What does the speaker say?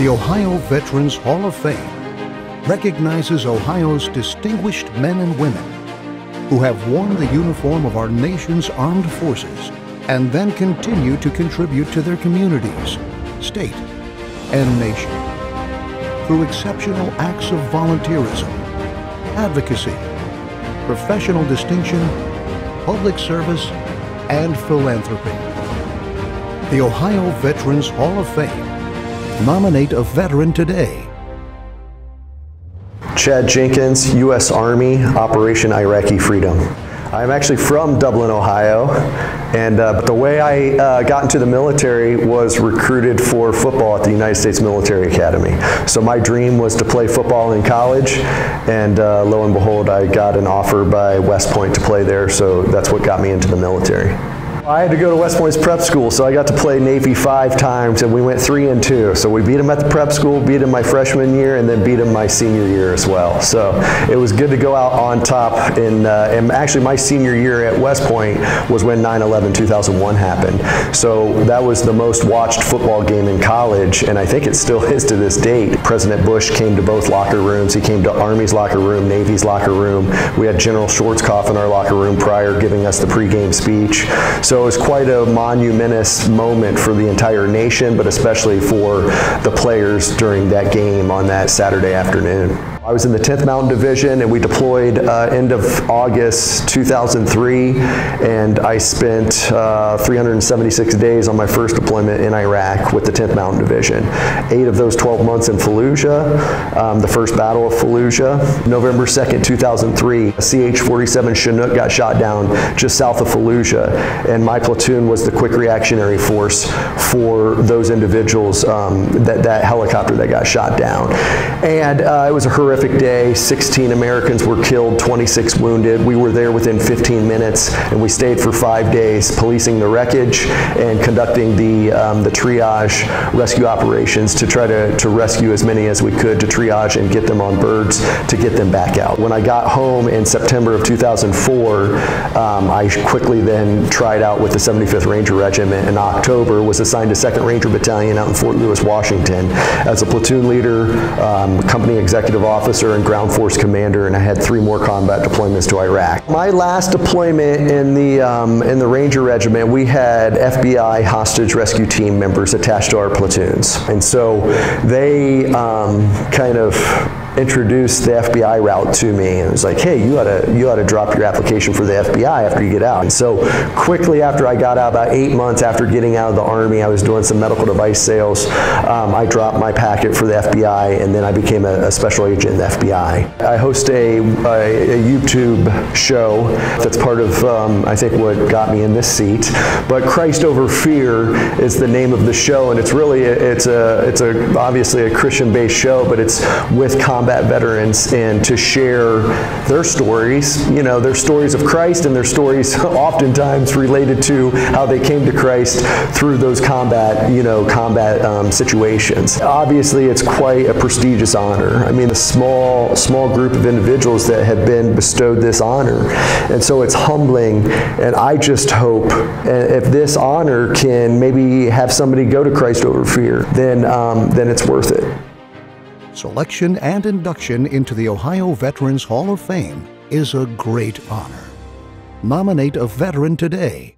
The Ohio Veterans Hall of Fame recognizes Ohio's distinguished men and women who have worn the uniform of our nation's armed forces and then continue to contribute to their communities, state, and nation through exceptional acts of volunteerism, advocacy, professional distinction, public service, and philanthropy. The Ohio Veterans Hall of Fame. Nominate a veteran today. Chad Jenkins, U.S. Army, Operation Iraqi Freedom. I'm actually from Dublin, Ohio, but the way I got into the military was recruited for football at the United States Military Academy. So my dream was to play football in college, and lo and behold, I got an offer by West Point to play there, so that's what got me into the military. I had to go to West Point's prep school, so I got to play Navy 5 times, and we went 3-2. So we beat them at the prep school, beat them my freshman year, and then beat them my senior year as well. So it was good to go out on top. And actually, my senior year at West Point was when 9/11/2001 happened. So that was the most watched football game in college, and I think it still is to this date. President Bush came to both locker rooms. He came to Army's locker room, Navy's locker room. We had General Schwarzkopf in our locker room prior, giving us the pregame speech. So it was quite a monumentous moment for the entire nation, but especially for the players during that game on that Saturday afternoon. I was in the 10th Mountain Division, and we deployed end of August 2003, and I spent 376 days on my first deployment in Iraq with the 10th Mountain Division. 8 of those 12 months in Fallujah, the first Battle of Fallujah. November 2nd, 2003, a CH-47 Chinook got shot down just south of Fallujah, and my platoon was the quick reactionary force for those individuals, that helicopter that got shot down. And it was a horrific day. 16 Americans were killed, 26 wounded. We were there within 15 minutes, and we stayed for 5 days policing the wreckage and conducting the triage rescue operations to try to rescue as many as we could, to triage and get them on birds to get them back out. When I got home in September of 2004, I quickly then tried out with the 75th Ranger Regiment. In October, was assigned to 2nd Ranger Battalion out in Fort Lewis, Washington as a platoon leader, company executive officer, and ground force commander, and I had 3 more combat deployments to Iraq. My last deployment in the Ranger Regiment, we had FBI hostage rescue team members attached to our platoons, and so they kind of introduced the FBI route to me, and it was like, hey, you ought to drop your application for the FBI after you get out. And so quickly after I got out, about 8 months after getting out of the Army, I was doing some medical device sales. I dropped my packet for the FBI, and then I became a special agent in the FBI. I host a YouTube show that's part of, I think, what got me in this seat. But Christ Over Fear is the name of the show, and it's really, it's obviously a Christian-based show, but it's with combat veterans, and to share their stories, their stories of Christ, and their stories oftentimes related to how they came to Christ through those combat situations. Obviously, it's quite a prestigious honor. I mean, a small group of individuals that have been bestowed this honor, and so it's humbling. And I just hope, if this honor can maybe have somebody go to Christ Over Fear, then it's worth it. Selection and induction into the Ohio Veterans Hall of Fame is a great honor. Nominate a veteran today.